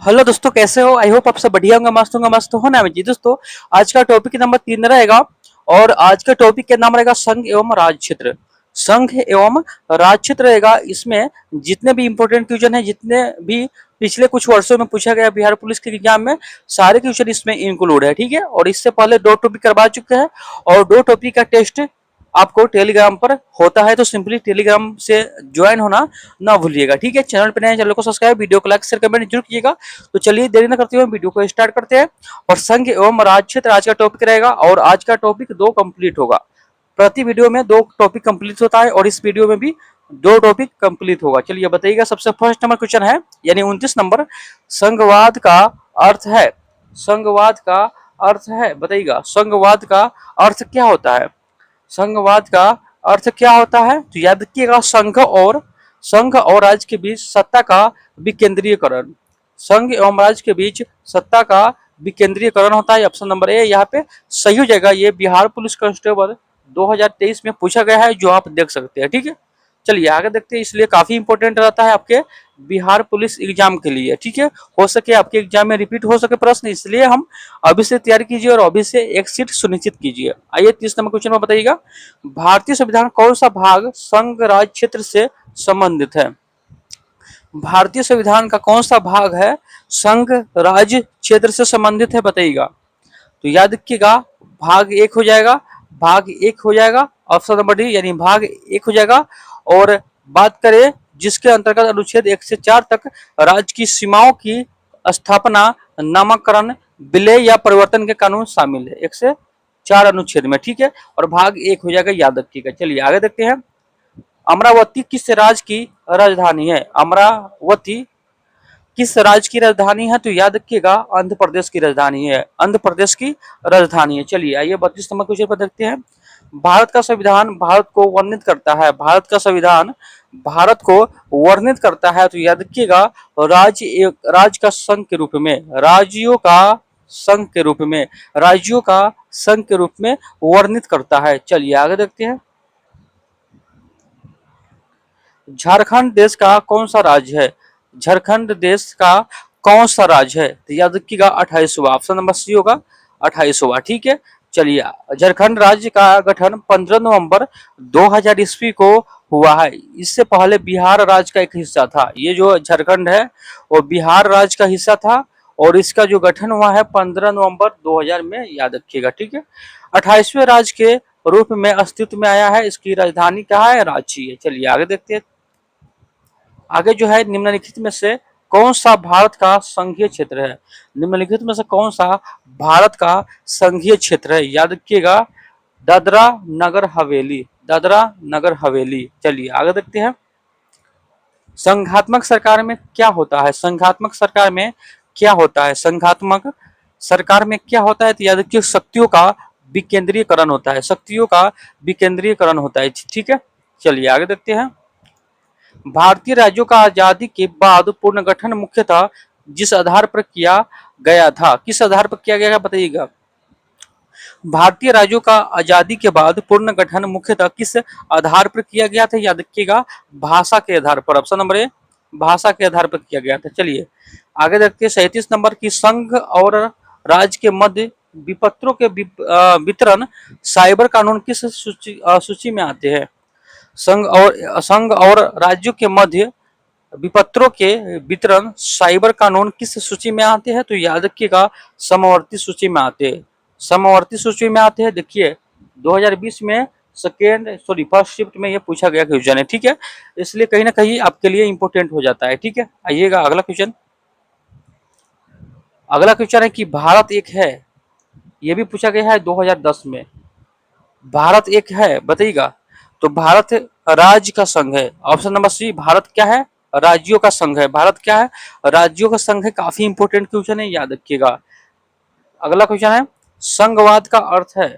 Hello दोस्तों, कैसे हो? आई होप आप सब बढ़िया होंगे, मस्त हो ना जी। दोस्तों, आज का टॉपिक नंबर 3 रहेगा और आज का टॉपिक का नाम रहेगा संघ एवं राज क्षेत्र। संघ एवं राज क्षेत्र रहेगा। इसमें जितने भी इंपॉर्टेंट क्वेश्चन है, जितने भी पिछले कुछ वर्षों में पूछा गया बिहार पुलिस के एग्जाम में, सारे क्वेश्चन इसमें इंक्लूड है। ठीक है, और इससे पहले 2 टॉपिक करवा चुके हैं और 2 टॉपिक का टेस्ट आपको टेलीग्राम पर होता है, तो सिंपली टेलीग्राम से ज्वाइन होना ना भूलिएगा। ठीक है, चैनल पर नए, चैनल को सब्सक्राइब, वीडियो को लाइक शेयर कमेंट जरूर कीजिएगा। तो चलिए देरी न करते हुए वीडियो को स्टार्ट करते हैं। और संघ एवं राज क्षेत्र आज का टॉपिक रहेगा और आज का टॉपिक 2 कंप्लीट होगा। प्रति वीडियो में 2 टॉपिक कंप्लीट होता है और इस वीडियो में भी 2 टॉपिक कंप्लीट होगा। चलिए बताइएगा, सबसे फर्स्ट नंबर क्वेश्चन है यानी 29 नंबर, संघवाद का अर्थ है। संघवाद का अर्थ है, बताइएगा संघवाद का अर्थ क्या होता है। संघवाद का अर्थ क्या होता है? तो याद रखिएगा, संघ और राज्य के बीच सत्ता का विकेंद्रीयकरण। संघ एवं राज्य के बीच सत्ता का विकेंद्रीयकरण होता है। ऑप्शन नंबर ए यहाँ पे सही हो जाएगा। ये बिहार पुलिस कांस्टेबल 2023 में पूछा गया है, जो आप देख सकते हैं। ठीक है, चलिए आगे देखते हैं। इसलिए काफी इंपॉर्टेंट रहता है आपके बिहार पुलिस एग्जाम के लिए। ठीक है, हो सके आपके एग्जाम में रिपीट हो सके प्रश्न, इसलिए हम अभी से तैयारी कीजिए और अभी से एक सीट सुनिश्चित कीजिए। आइए 30 नंबर क्वेश्चन में बताइएगा, भारतीय संविधान कौन सा भाग संघ राज्य क्षेत्र से संबंधित है। भारतीय संविधान का कौन सा भाग है संघ राज्य क्षेत्र से संबंधित है, बताइएगा। तो याद रखिएगा, भाग 1 हो जाएगा, भाग 1 हो जाएगा। ऑप्शन नंबर डी यानी भाग 1 हो जाएगा। और बात करें जिसके अंतर्गत अनुच्छेद 1 से 4 तक राज्य की सीमाओं की स्थापना, नामकरण, विलय या परिवर्तन के कानून शामिल है, 1 से 4 अनुच्छेद में। ठीक है, और भाग 1 हो जाएगा, याद रखिएगा। चलिए आगे देखते हैं, अमरावती किस राज्य की राजधानी है। अमरावती किस राज्य की राजधानी है? तो याद रखिएगा, आंध्र प्रदेश की राजधानी है, आंध्र प्रदेश की राजधानी है। चलिए आइए 32 नंबर क्वेश्चन पर देखते हैं, भारत का संविधान भारत को वर्णित करता है। भारत का संविधान भारत को वर्णित करता है। तो याद रखिएगा, राज्य का संघ के रूप में, राज्यों का संघ के रूप में, राज्यों का संघ के रूप में वर्णित करता है। चलिए आगे देखते हैं, झारखंड देश का कौन सा राज्य है। झारखंड देश का कौन सा राज्य है? तो याद रखिएगा 28वां, ऑप्शन नंबर सी होगा 28वां। ठीक है, चलिए झारखंड राज्य का गठन 15 नवंबर 2000 ईस्वी को हुआ है। इससे पहले बिहार राज्य का एक हिस्सा था। ये जो झारखंड है वो बिहार राज्य का हिस्सा था और इसका जो गठन हुआ है 15 नवंबर 2000 में, याद रखिएगा। ठीक है, 28वें राज्य के रूप में अस्तित्व में आया है। इसकी राजधानी कहाँ है? रांची है। चलिए आगे देखते हैं, आगे जो है निम्नलिखित में से कौन सा भारत का संघीय क्षेत्र है। निम्नलिखित में से कौन सा भारत का संघीय क्षेत्र है? याद रखिएगा, दादरा नगर हवेली, दादरा नगर हवेली। चलिए आगे देखते हैं, संघात्मक सरकार में क्या होता है। संघात्मक सरकार में क्या होता है? संघात्मक सरकार में क्या होता है? तो याद रखिए, शक्तियों का विकेंद्रीकरण होता है, शक्तियों का विकेंद्रीकरण होता है। ठीक है, चलिए आगे देखते हैं, भारतीय राज्यों का आजादी के बाद पुनर्गठन मुख्यतः जिस आधार पर किया गया था, किस आधार पर किया गया बताइएगा। भारतीय राज्यों का आजादी के बाद पुनर्गठन मुख्यतः किस आधार पर किया गया था? याद रखिएगा, भाषा के आधार पर। ऑप्शन नंबर ए, भाषा के आधार पर किया गया था। चलिए आगे देखते हैं, 37 नंबर की, संघ और राज्य के मध्य विपत्रों के वितरण साइबर कानून किस सूची में आते हैं। संघ और राज्यों के मध्य विपत्रों के वितरण साइबर कानून किस सूची में आते हैं? तो याद रखिएगा, समवर्ती सूची में आते हैं, समवर्ती सूची में आते हैं। देखिए 2020 में फर्स्ट शिफ्ट में ये पूछा गया क्वेश्चन है। ठीक है, इसलिए कहीं ना कहीं आपके लिए इंपॉर्टेंट हो जाता है। ठीक है, आइएगा अगला क्वेश्चन। अगला क्वेश्चन है कि भारत एक है, ये भी पूछा गया है 2010 में। भारत एक है, बताइएगा। तो भारत राज्य का संघ है। ऑप्शन नंबर सी, भारत क्या है? राज्यों का संघ है। भारत क्या है? राज्यों का संघ है। काफी इंपोर्टेंट क्वेश्चन है, याद रखिएगा। अगला क्वेश्चन है, संघवाद का अर्थ है।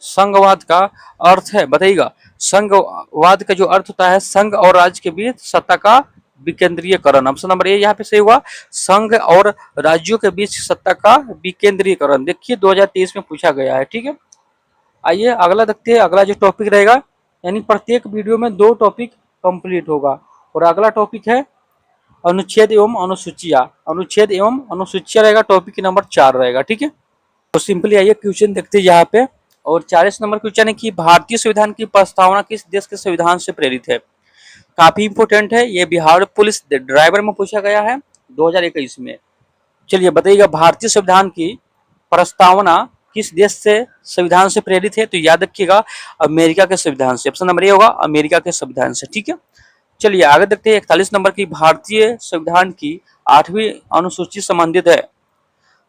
संघवाद का अर्थ है, बताइएगा। संघवाद का जो अर्थ होता है, संघ और राज्य के बीच सत्ता का विकेंद्रीयकरण। ऑप्शन नंबर ए यहाँ पे सही हुआ, संघ और राज्यों के बीच सत्ता का विकेंद्रीयकरण। देखिए 2023 में पूछा गया है। ठीक है, आइए अगला देखते हैं। अगला जो टॉपिक रहेगा, यानी प्रत्येक वीडियो में 2 टॉपिक कंप्लीट होगा। और अगला टॉपिक है अनुच्छेद एवं अनुसूचियां, अनुच्छेद एवं अनुसूचियां रहेगा, टॉपिक नंबर 4 रहेगा। ठीक है, तो सिंपली आइए क्वेश्चन देखते हैं यहाँ पे। और 40 नंबर क्वेश्चन है कि भारतीय संविधान की प्रस्तावना किस देश के संविधान से प्रेरित है। काफी इंपोर्टेंट है, ये बिहार पुलिस ड्राइवर में पूछा गया है 2021 में। चलिए बताइएगा, भारतीय संविधान की प्रस्तावना किस देश से संविधान से प्रेरित है, तो याद रखिएगा अमेरिका के संविधान से। ऑप्शन नंबर ए होगा अमेरिका के संविधान से। ठीक है, चलिए आगे देखते हैं। 41 नंबर की, भारतीय संविधान की 8वीं अनुसूची संबंधित है।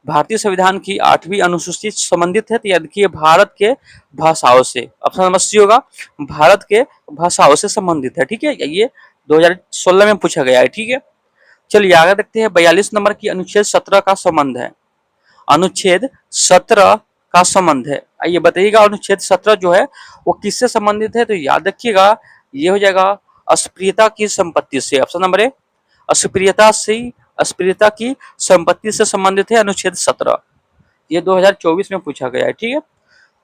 भारतीय संविधान की 8वीं अनुसूची संबंधित है, तो याद रखिए भारत के भाषाओं से। ऑप्शन नंबर सी होगा भारत के भाषाओं से संबंधित है। ठीक है, ये 2016 में पूछा गया है। ठीक है, चलिए आगे देखते हैं। 42 नंबर की, अनुच्छेद 17 का संबंध है। अनुच्छेद 17 का संबंध है, आइए बताइएगा अनुच्छेद 17 जो है वो किससे संबंधित है, तो याद रखिएगा ये हो जाएगा अस्प्रियता की संपत्ति से। ऑप्शन नंबर ए, अस्प्रियता की संपत्ति से संबंधित है अनुच्छेद 17। ये 2024 में पूछा गया है। ठीक है,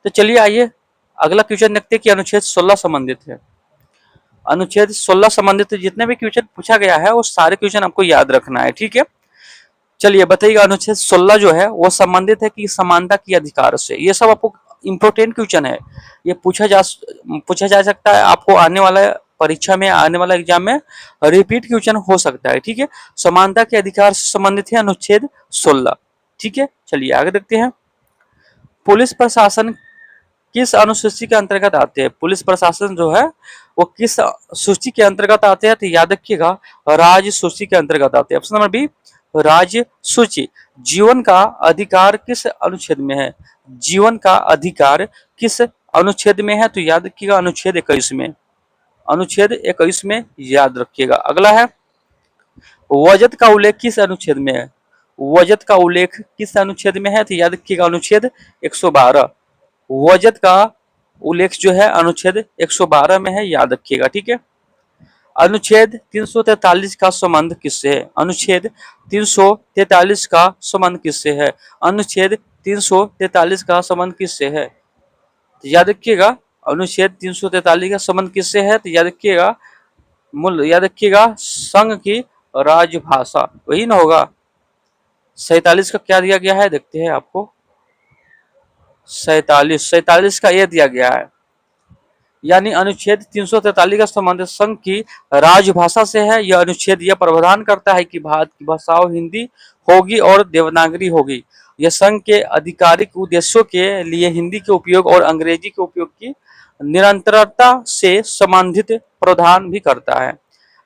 तो चलिए आइए अगला क्वेश्चन देखते हैं कि अनुच्छेद 16 संबंधित है। अनुच्छेद 16 संबंधित जितने भी क्वेश्चन पूछा गया है वो सारे क्वेश्चन आपको याद रखना है। ठीक है, चलिए बताइएगा अनुच्छेद 16 जो है वो संबंधित है कि समानता की अधिकार से। ये सब आपको इंपोर्टेंट क्वेश्चन है, ये पूछा जा सकता है आपको आने वाला परीक्षा में, आने वाला एग्जाम में रिपीट क्वेश्चन हो सकता है। ठीक है, समानता के अधिकार से संबंधित है अनुच्छेद 16। ठीक है, चलिए आगे देखते हैं। पुलिस प्रशासन किस अनुसूची के अंतर्गत आते हैं। पुलिस प्रशासन जो है वो किस सूची के अंतर्गत आते हैं, तो याद रखिएगा राज्य सूची के अंतर्गत आते हैं। ऑप्शन नंबर बी राज्य सूची। जीवन का अधिकार किस अनुच्छेद में है। जीवन का अधिकार किस अनुच्छेद में है, तो याद रखिएगा अनुच्छेद 21 में। अनुच्छेद 21 में याद रखिएगा। अगला है वजत का उल्लेख किस अनुच्छेद में है। वजत का उल्लेख किस अनुच्छेद में है, तो याद रखिएगा अनुच्छेद 112। वजत का उल्लेख जो है अनुच्छेद 112 में है, याद रखिएगा। ठीक है, अनुच्छेद 343 का संबंध किससे है। अनुच्छेद 343 का संबंध किससे है। अनुच्छेद 343 का संबंध किससे है, तो याद रखिएगा अनुच्छेद 343 का संबंध किससे है, तो याद रखिएगा याद रखिएगा संघ की राजभाषा, वही ना होगा। 47 का क्या दिया गया है देखते हैं आपको। 47 का ये दिया गया है, यानी अनुच्छेद 343 का संबंध संघ की राजभाषा से है। यह अनुच्छेद यह प्रावधान करता है कि भारत की भाषाओं हिंदी होगी और देवनागरी होगी। यह संघ के आधिकारिक उद्देश्यों के लिए हिंदी के उपयोग और अंग्रेजी के उपयोग की निरंतरता से संबंधित प्रावधान भी करता है।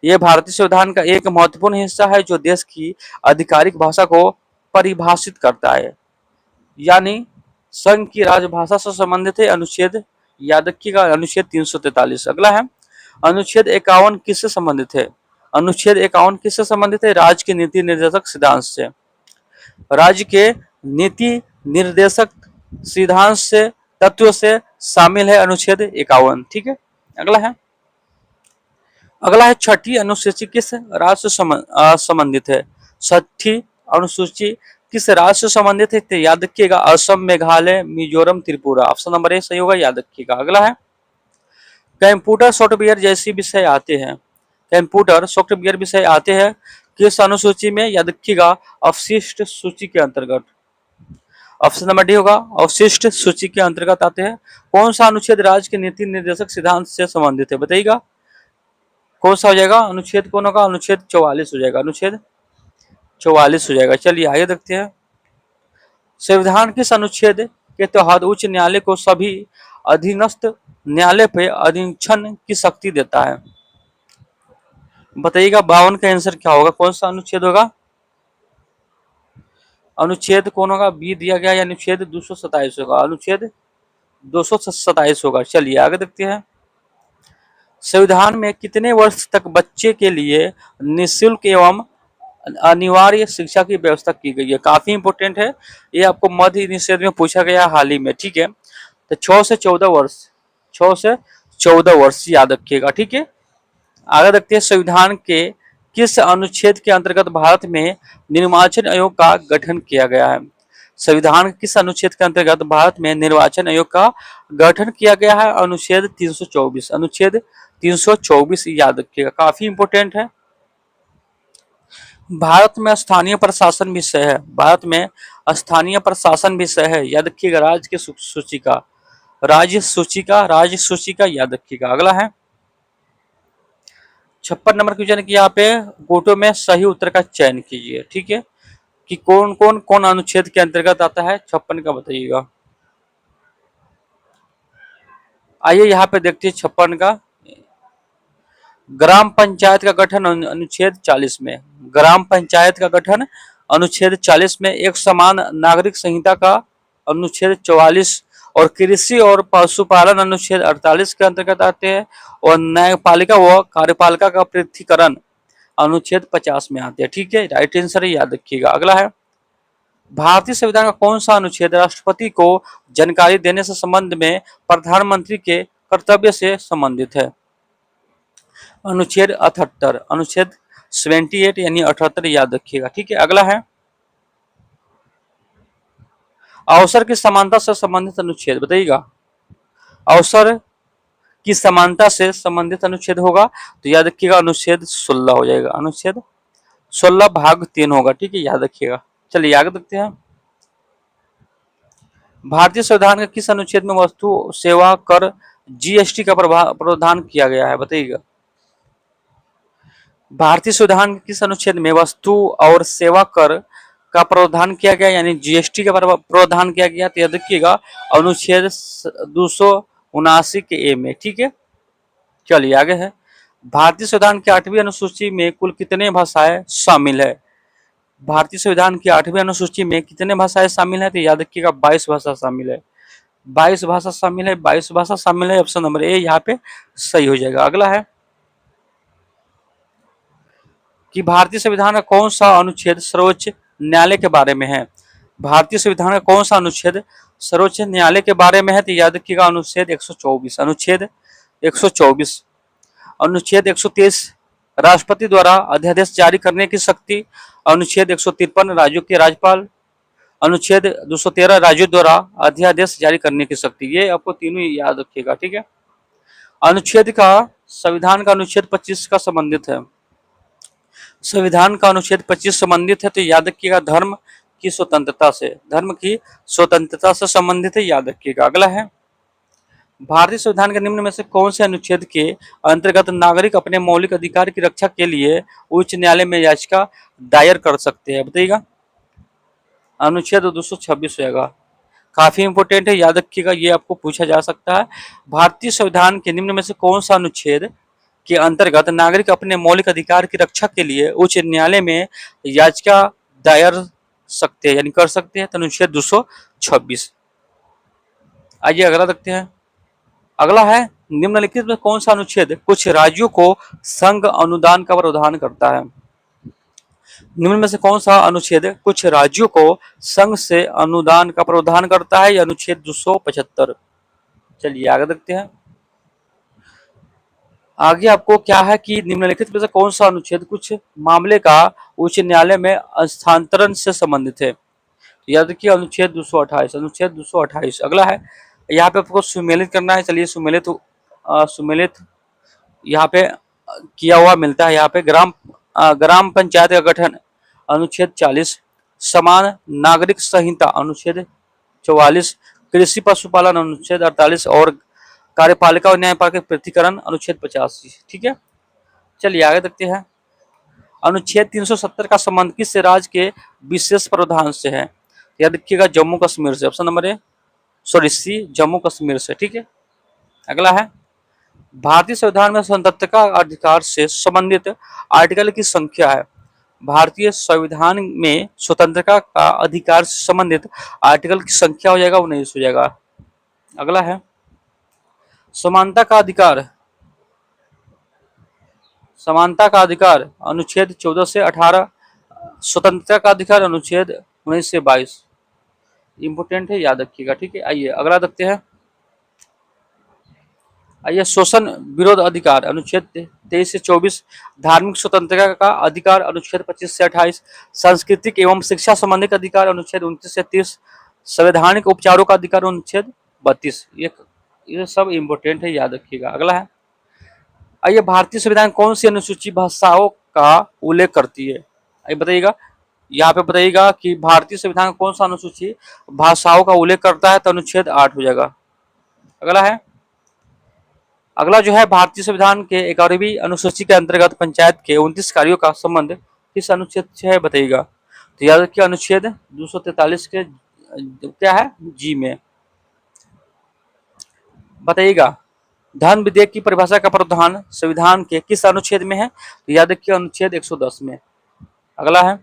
यह भारतीय संविधान का एक महत्वपूर्ण हिस्सा है जो देश की आधिकारिक भाषा को परिभाषित करता है, यानी संघ की राजभाषा से संबंधित है अनुच्छेद, याद रखिएगा अनुच्छेद 343। अगला है अनुच्छेद 51 किससे संबंधित है। अनुच्छेद 51 किससे संबंधित है, राज्य के नीति निर्देशक सिद्धांत से। राज्य के नीति निर्देशक सिद्धांत से तत्व से शामिल है अनुच्छेद 51। ठीक है, अगला है छठी अनुसूची किस राज्य से संबंधित है। छठी अनुसूची किस राज्य से संबंधित है, तो याद रखिएगा Assam, Meghalaya, Mizoram, Tripura. Option number A सही होगा, याद रखिएगा। अगला है कंप्यूटर सॉफ्टवेयर जैसी विषय आते हैं। कंप्यूटर सॉफ्टवेयर विषय आते हैं किस अनुसूची में, याद रखिएगा अवशिष्ट सूची के अंतर्गत। ऑप्शन नंबर डी होगा अवशिष्ट सूची के अंतर्गत आते हैं। कौन सा अनुच्छेद राज्य के नीति निर्देशक सिद्धांत से संबंधित है, बताइएगा कौन सा हो जाएगा। अनुच्छेद कौन होगा, अनुच्छेद 44 हो जाएगा। अनुच्छेद 44 हो जाएगा। चलिए आगे देखते हैं। संविधान किस अनुच्छेद के तहत उच्च न्यायालय को सभी अधीनस्थ न्यायालय पे अधीक्षण की शक्ति देता है, बताइएगा 52 का आंसर क्या होगा, कौन सा अनुच्छेद होगा। अनुच्छेद कौन होगा, बी दिया गया, यानी अनुच्छेद 227 होगा। अनुच्छेद 227 होगा। चलिए आगे देखते हैं। संविधान में कितने वर्ष तक बच्चे के लिए निःशुल्क एवं अनिवार्य शिक्षा की व्यवस्था की गई है। काफी इंपोर्टेंट है, ये आपको मध्य निषेध में पूछा गया हाल ही में। ठीक है, तो 6 से 14 वर्ष, 6 से 14 वर्ष याद रखिएगा। ठीक है, आगे देखते हैं। संविधान के किस अनुच्छेद के अंतर्गत भारत में निर्वाचन आयोग का गठन किया गया है। संविधान के किस अनुच्छेद के अंतर्गत भारत में निर्वाचन आयोग का गठन किया गया है, अनुच्छेद 324। अनुच्छेद 324 याद रखिएगा, काफी इंपोर्टेंट है। भारत में स्थानीय प्रशासन विषय है। भारत में स्थानीय प्रशासन विषय है, याद रखिएगा। राज्य की सूची का, राज्य सूची का याद रखिएगा। अगला है 56 नंबर क्वेश्चन की, यहाँ पे गोटो में सही उत्तर का चयन कीजिए। ठीक है, कि कौन अनुच्छेद के अंतर्गत आता है 56 का, बताइएगा। आइए यहाँ पे देखते हैं 56 का। ग्राम पंचायत का गठन अनुच्छेद 40 में, ग्राम पंचायत का गठन अनुच्छेद 40 में, एक समान नागरिक संहिता का अनुच्छेद 44 और कृषि और पशुपालन अनुच्छेद 48 के अंतर्गत आते हैं, और न्यायपालिका व कार्यपालिका का पृथकीकरण अनुच्छेद 50 में आते हैं। ठीक है, राइट आंसर याद रखिएगा। अगला है भारतीय संविधान का कौन सा अनुच्छेद राष्ट्रपति को जानकारी देने से संबंध में प्रधानमंत्री के कर्तव्य से संबंधित है? अनुच्छेद 78, अनुच्छेद 78 यानी 78 याद रखिएगा। ठीक है, अगला है अवसर की समानता से संबंधित अनुच्छेद, बताइएगा। अवसर की समानता से संबंधित अनुच्छेद होगा तो याद रखिएगा अनुच्छेद 16 हो जाएगा, अनुच्छेद 16 भाग 3 होगा। ठीक है, याद रखिएगा। चलिए आगे देखते हैं। भारतीय संविधान के किस अनुच्छेद में वस्तु सेवा कर जीएसटी का प्रावधान किया गया है, बताइएगा। भारतीय संविधान के किस अनुच्छेद में वस्तु और सेवा कर का प्रावधान किया गया, यानी जीएसटी का प्रावधान किया गया, तो याद रखिएगा अनुच्छेद 279 के ए में। ठीक है, चलिए आगे है भारतीय संविधान की 8वीं अनुसूची में कुल कितने भाषाएं शामिल है? भारतीय संविधान की 8वीं अनुसूची में कितने भाषाएं शामिल है, तो याद रखिएगा 22 भाषा शामिल है। 22 भाषा शामिल है, 22 भाषा शामिल है। ऑप्शन नंबर ए यहाँ पे सही हो जाएगा। अगला है कि भारतीय संविधान का कौन सा अनुच्छेद सर्वोच्च न्यायालय के बारे में है? भारतीय संविधान का कौन सा अनुच्छेद सर्वोच्च न्यायालय के बारे में है, तो याद रखिएगा अनुच्छेद 124, अनुच्छेद 124। अनुच्छेद 123 राष्ट्रपति द्वारा अध्यादेश जारी करने की शक्ति। अनुच्छेद 153 राज्यों के राज्यपाल। अनुच्छेद 213 राज्यों द्वारा अध्यादेश जारी करने की शक्ति। ये आपको तीनों याद रखिएगा। ठीक है, अनुच्छेद का संविधान का अनुच्छेद 25 का संबंधित है। संविधान का अनुच्छेद 25 संबंधित है, तो याद रखिएगा धर्म की स्वतंत्रता से, धर्म की स्वतंत्रता से संबंधित है, याद रखिएगा। अगला है भारतीय संविधान के निम्न में से कौन से अनुच्छेद के अंतर्गत नागरिक अपने मौलिक अधिकार की रक्षा के लिए उच्च न्यायालय में याचिका दायर कर सकते हैं, बताइएगा। अनुच्छेद 226 होगा, काफी इंपोर्टेंट है, याद रखिएगा, ये आपको पूछा जा सकता है। भारतीय संविधान के निम्न में से कौन सा अनुच्छेद के अंतर्गत नागरिक अपने मौलिक अधिकार की रक्षा के लिए उच्च न्यायालय में याचिका दायर सकते हैं, यानी कर सकते हैं, तो अनुच्छेद 226। आइए अगला देखते हैं। अगला है निम्नलिखित में कौन सा अनुच्छेद कुछ राज्यों को संघ अनुदान का प्रावधान करता है? निम्न में से कौन सा अनुच्छेद कुछ राज्यों को संघ से अनुदान का प्रावधान करता है? अनुच्छेद 275। चलिए आगे देखते हैं। आगे आपको क्या है कि निम्नलिखित में से कौन सा अनुच्छेद कुछ मामले का उच्च न्यायालय में हस्तांतरण से संबंधित है? याद रखिए अनुच्छेद 228, अनुच्छेद 228। अगला है यहाँ पे आपको सुमेलित करना है। चलिए सुमेलित यहाँ पे किया हुआ मिलता है। यहाँ पे ग्राम पंचायत का गठन अनुच्छेद 40, समान नागरिक संहिता अनुच्छेद 44, कृषि पशुपालन अनुच्छेद 48 और कार्यपालिका और न्यायपालिका पृथकीकरण अनुच्छेद 85। ठीक है, चलिए आगे देखते हैं। अनुच्छेद 370 का संबंध किस राज्य के विशेष प्रावधान से है? याद रखिएगा जम्मू कश्मीर से। ऑप्शन नंबर ए सी, जम्मू कश्मीर से। ठीक है, अगला है भारतीय संविधान में स्वतंत्रता का अधिकार से संबंधित आर्टिकल की संख्या है। भारतीय संविधान में स्वतंत्रता का अधिकार से संबंधित आर्टिकल की संख्या हो जाएगा 19 हो जाएगा। अगला है समानता का अधिकार, समानता का अधिकार अनुच्छेद 14 से 18, स्वतंत्रता का अधिकार अनुच्छेद 19 से 22। इंपोर्टेंट है, याद रखिएगा। ठीक है, आइए अगला देखते हैं। आइए शोषण विरोध अधिकार अनुच्छेद 23 से 24, धार्मिक स्वतंत्रता का अधिकार अनुच्छेद 25 से 28, सांस्कृतिक एवं शिक्षा संबंधित अधिकार अनुच्छेद 29 से 30, संवैधानिक उपचारों का अधिकार अनुच्छेद 32। ये सब इंपोर्टेंट है, याद रखिएगा। अगला है आइए भारतीय संविधान कौन सी अनुसूची भाषाओं का उल्लेख करती है? ये बताइएगा, यहाँ पे बताइएगा कि भारतीय संविधान का कौन सा अनुसूची भाषाओं का उल्लेख करता है, तो अनुच्छेद 8 हो जाएगा। अगला है, अगला जो है भारतीय संविधान के 11वीं अनुसूची के अंतर्गत पंचायत के 29 कार्यों का संबंध किस अनुच्छेद से है बताइएगा। तो याद रखिए अनुच्छेद 243 के क्या है जी में। बताइएगा धन विधेयक की परिभाषा का प्रावधान संविधान के किस अनुच्छेद में है, तो याद रखिए अनुच्छेद 110 में। अगला है,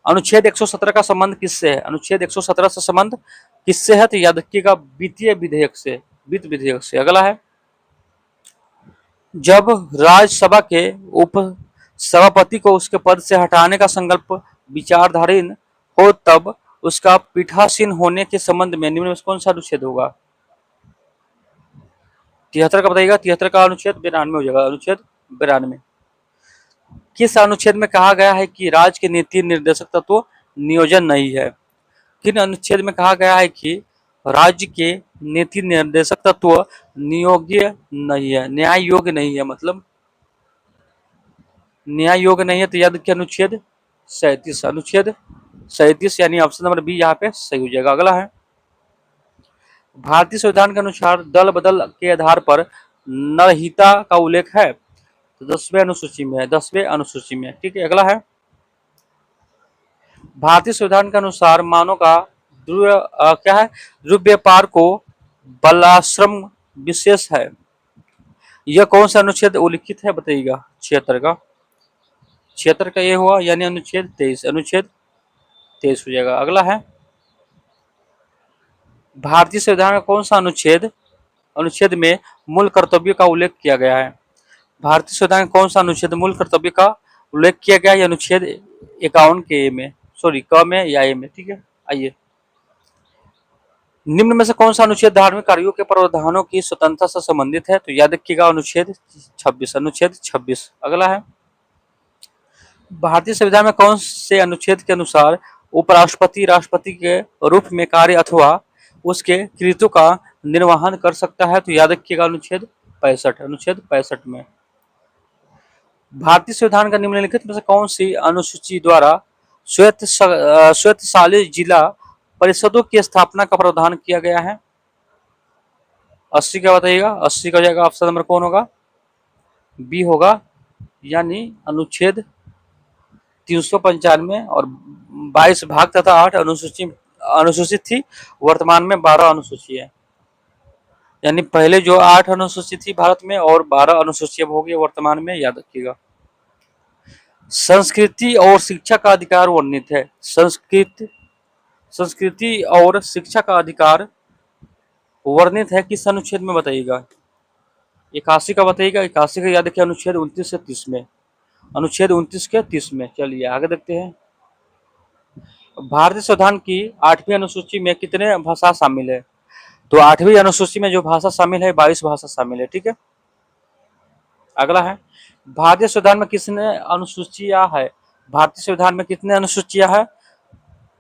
अनुच्छेद 117 का संबंध किससे है, अनुच्छेद 117 से संबंध किससे है, तो याद रखिएगा वित्तीय विधेयक से, वित्त विधेयक से। अगला है, जब राज्यसभा के उप सभापति को उसके पद से हटाने का संकल्प विचाराधीन हो तब उसका पीठासीन होने के संबंध में निम्न में कौन सा अनुच्छेद होगा। 73 का बताइएगा, 73 का अनुच्छेद 92 हो जाएगा। अनुच्छेद 92 किस अनुच्छेद में कहा गया है कि राज्य के नीति निर्देशक तत्व नियोजन नहीं है। किन अनुच्छेद में कहा गया है कि राज्य के नीति निर्देशक तत्व नियोग्य नहीं है, न्याय योग्य नहीं है, मतलब न्याय योग्य नहीं है, तो याद रखिए अनुच्छेद 37। अनुच्छेद 37 यानी ऑप्शन नंबर बी यहाँ पे सही हो जाएगा। अगला है, भारतीय संविधान के अनुसार दल बदल के आधार पर नरहिता का उल्लेख है, तो 10वें अनुसूची में है, 10वें अनुसूची में। ठीक है। अगला है, भारतीय संविधान के अनुसार मानव का क्या है दुर्व्यापार को बलाश्रम विशेष है, यह कौन सा अनुच्छेद उल्लिखित है बताइएगा। 76 का, 76 का ये हुआ यानी अनुच्छेद 23, अनुच्छेद 23 हो जाएगा। अगला है, भारतीय संविधान का कौन सा अनुच्छेद अनुच्छेद में मूल कर्तव्य का उल्लेख किया गया है। भारतीय संविधान का कौन सा अनुच्छेद मूल कर्तव्य का उल्लेख किया गया है, अनुच्छेद 51 के ए में, सॉरी क में या ए में। ठीक है। आइए, निम्न में से कौन सा अनुच्छेद धार्मिक कार्यों के प्रावधानों की स्वतंत्रता से संबंधित है, तो याद रखिएगा अनुच्छेद 26, अनुच्छेद 26। अगला है, भारतीय संविधान में कौन से अनुच्छेद के अनुसार उपराष्ट्रपति राष्ट्रपति के रूप में कार्य अथवा उसके कृत्यों का निर्वहन कर सकता है, तो याद रखिएगा अनुच्छेद 65, अनुच्छेद 65 में। भारतीय संविधान का निम्नलिखित में से कौन सी अनुसूची द्वारा स्वायत्तशासी जिला परिषदों की स्थापना का प्रावधान किया गया है। 80 का बताइएगा, 80 का जाएगा ऑप्शन नंबर कौन होगा, बी होगा, यानी अनुच्छेद 395 और 22 भाग तथा 8 अनुसूचित थी, वर्तमान में 12 अनुसूची है। यानी पहले जो 8 अनुसूची थी भारत में और 12 अनुसूची अब होगी वर्तमान में, याद रखिएगा। संस्कृति और शिक्षा का अधिकार वर्णित है, संस्कृति और शिक्षा का अधिकार वर्णित है किस अनुच्छेद में बताइएगा। 81 का बताइएगा, 81 का याद रखिए अनुच्छेद 29 से 30 में, अनुच्छेद 29 के 30 में। चलिए आगे देखते हैं, भारतीय संविधान की 8वीं अनुसूची में कितने भाषा शामिल है, तो 8वीं अनुसूची में जो भाषा शामिल है 22 भाषा शामिल है। ठीक है। अगला है, भारतीय संविधान में कितने अनुसूचियां है, भारतीय संविधान में कितने अनुसूचियां है,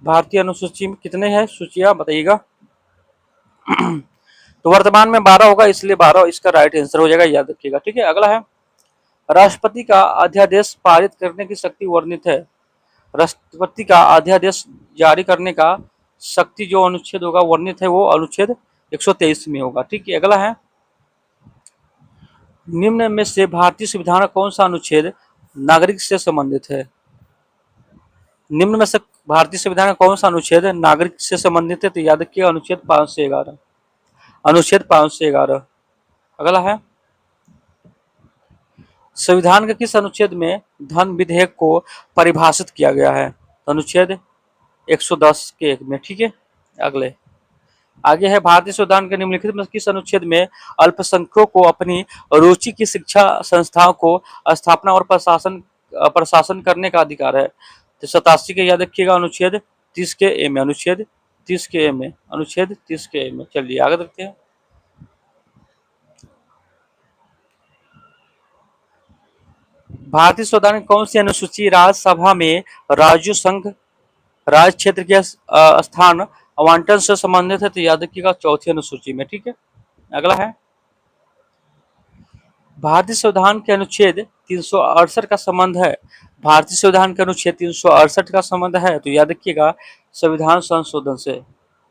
भारतीय अनुसूची में कितने हैं सूचियां बताइएगा। तो वर्तमान में 12 होगा, इसलिए 12 इसका राइट आंसर हो जाएगा, याद रखिएगा। ठीक है। अगला है, राष्ट्रपति का अध्यादेश पारित करने की शक्ति वर्णित है, राष्ट्रपति का अध्यादेश जारी करने का शक्ति जो अनुच्छेद होगा वर्णित है वो अनुच्छेद 123 में होगा। ठीक है। अगला है, निम्न में से भारतीय संविधान का कौन सा अनुच्छेद नागरिक से संबंधित है, निम्न में से भारतीय संविधान का कौन सा अनुच्छेद नागरिक से संबंधित है, तो याद रखिए अनुच्छेद 511, अनुच्छेद 511। अगला है, संविधान के किस अनुच्छेद में धन विधेयक को परिभाषित किया गया है, अनुच्छेद 110 के 1 में। ठीक है। अगले आगे है, भारतीय संविधान के निम्नलिखित में किस अनुच्छेद में अल्पसंख्यकों को अपनी रुचि की शिक्षा संस्थाओं को स्थापना और प्रशासन करने का अधिकार है, तो 87 के याद रखिएगा अनुच्छेद 30 के ए में, अनुच्छेद 30 के ए में, अनुच्छेद 30 के ए में। चलिए आगे देखते हैं, भारतीय संविधान की कौन सी अनुसूची राज्यसभा में राज्य संघ राज्य क्षेत्र के स्थान आवंटन से संबंधित है, तो याद रखिएगा 4थी अनुसूची में। ठीक है। अगला है, भारतीय संविधान के अनुच्छेद 368 का संबंध है, भारतीय संविधान के अनुच्छेद 368 का संबंध है, तो याद रखिएगा संविधान संशोधन से।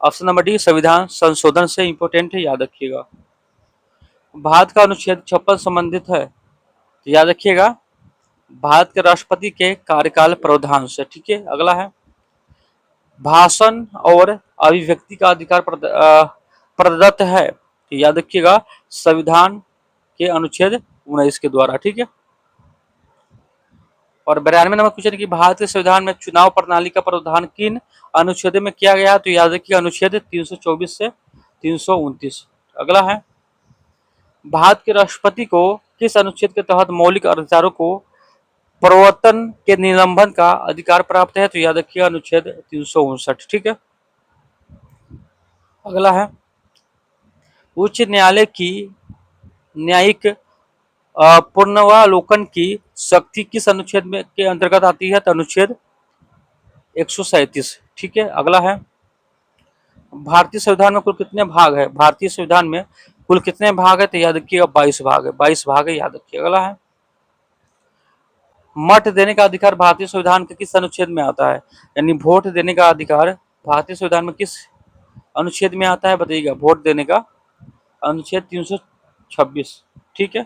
ऑप्शन नंबर डी संविधान संशोधन से इंपोर्टेंट है, याद रखिएगा। भारत का अनुच्छेद 56 संबंधित है, तो याद रखिएगा भारत के राष्ट्रपति के कार्यकाल प्रावधान से। ठीक है, अगला है भाषण और अभिव्यक्ति का अधिकार प्रदत्त है, तो याद रखिएगा संविधान के अनुच्छेद 19 के द्वारा। ठीक है, और 92 नंबर क्वेश्चन कि भारत के संविधान में चुनाव प्रणाली का प्रावधान किन अनुच्छेद में किया गया, तो याद रखिएगा अनुच्छेद 324 से 329। अगला है भारत के राष्ट्रपति को किस अनुच्छेद के तहत मौलिक अधिकारों को प्रवर्तन के निलंबन का अधिकार प्राप्त है, तो याद रखिएगा अनुच्छेद 359। ठीक है, अगला है उच्च न्यायालय की न्यायिक पुनरावलोकन की शक्ति किस अनुच्छेद में के अंतर्गत आती है, तो अनुच्छेद 137। ठीक है, अगला है भारतीय संविधान में कुल कितने भाग है, भारतीय संविधान में कुल कितने भाग है, तो याद रखिएगा 22 भाग है, 22 भाग है, याद रखिएगा। अगला है मत देने का अधिकार भारतीय संविधान के किस अनुच्छेद में आता है, यानी वोट देने का अधिकार भारतीय संविधान में किस अनुच्छेद में आता है, बताइएगा। वोट देने का अनुच्छेद 326। ठीक है,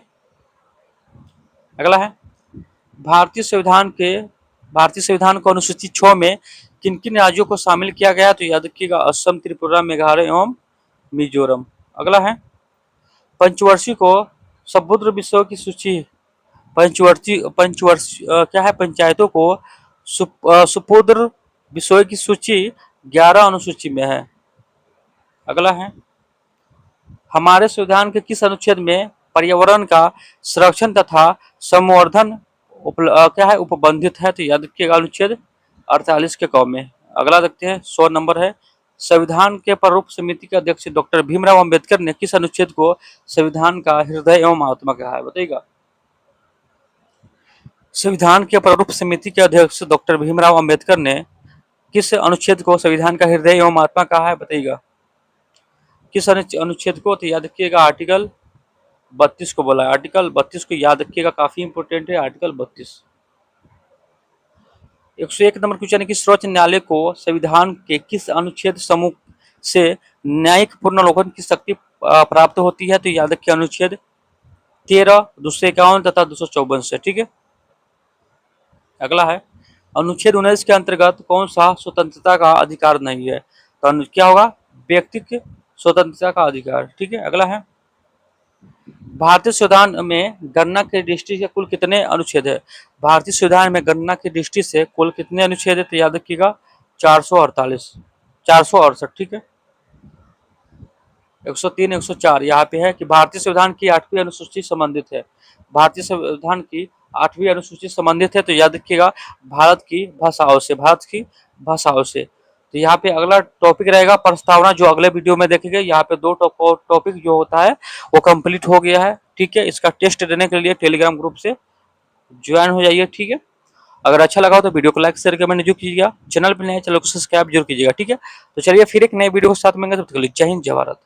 अगला है भारतीय संविधान को अनुसूची 6 में किन किन राज्यों को शामिल किया गया, तो याद रखिएगा असम, त्रिपुरा, मेघालय एवं मिजोरम। अगला है पंचवर्षीय को समुद्र विषयों की सूची, क्या है पंचायतों को सुपुत्र विषयों की सूची 11 अनुसूची में है। अगला है हमारे संविधान के किस अनुच्छेद में पर्यावरण का संरक्षण तथा संवर्धन क्या है उपबंधित है, तो याद रखिएगा अनुच्छेद 48 के क में। अगला देखते हैं 100 नंबर है संविधान के प्रारूप समिति के अध्यक्ष डॉक्टर भीमराव अंबेडकर ने किस अनुच्छेद को संविधान का हृदय एवं आत्मा कहा है, बताइएगा। संविधान के प्रारूप समिति के अध्यक्ष डॉक्टर भीमराव अंबेडकर ने किस अनुच्छेद को संविधान का हृदय एवं आत्मा कहा है, बताइएगा। किस अनुच्छेद को, तो याद रखिएगा आर्टिकल 32 को बोला है, आर्टिकल 32 को याद रखिएगा, काफी इंपोर्टेंट है आर्टिकल 32। 101 नंबर क्वेश्चन है कि सर्वोच्च न्यायालय को संविधान के किस अनुच्छेद समूह से न्यायिक पुनरावलोकन की शक्ति प्राप्त होती है, तो याद रखिए अनुच्छेद 13, 251 तथा 254 से। ठीक है, अगला है अनुच्छेद 19 के अंतर्गत कौन सा स्वतंत्रता का अधिकार नहीं है, तो क्या होगा व्यक्तिगत स्वतंत्रता का अधिकार। ठीक है, अगला है भारतीय संविधान में गणना की दृष्टि से कुल कितने अनुच्छेद है, भारतीय संविधान में गणना की दृष्टि से कुल कितने अनुच्छेद है, तो याद रखिएगा 468। ठीक है, 103, 104 यहाँ पे है कि भारतीय संविधान की 8वीं अनुसूची संबंधित है, भारतीय संविधान की 8वीं अनुसूची संबंधित है, तो याद रखिएगा भारत की भाषाओं से। तो यहाँ पे अगला टॉपिक रहेगा प्रस्तावना, जो अगले वीडियो में देखेंगे। यहाँ पे 2 टॉपिक जो होता है वो कंप्लीट हो गया है। ठीक है, इसका टेस्ट देने के लिए टेलीग्राम ग्रुप से ज्वाइन हो जाइए। ठीक है, अगर अच्छा लगा हो तो वीडियो को लाइक शेयर कमेंट जरूर कीजिएगा, चैनल पर नए चैनल को सब्सक्राइब जरूर कीजिएगा। ठीक है, तो चलिए फिर एक नए वीडियो के साथ मिलेंगे, तब तक के लिए जय हिंद, जय भारत।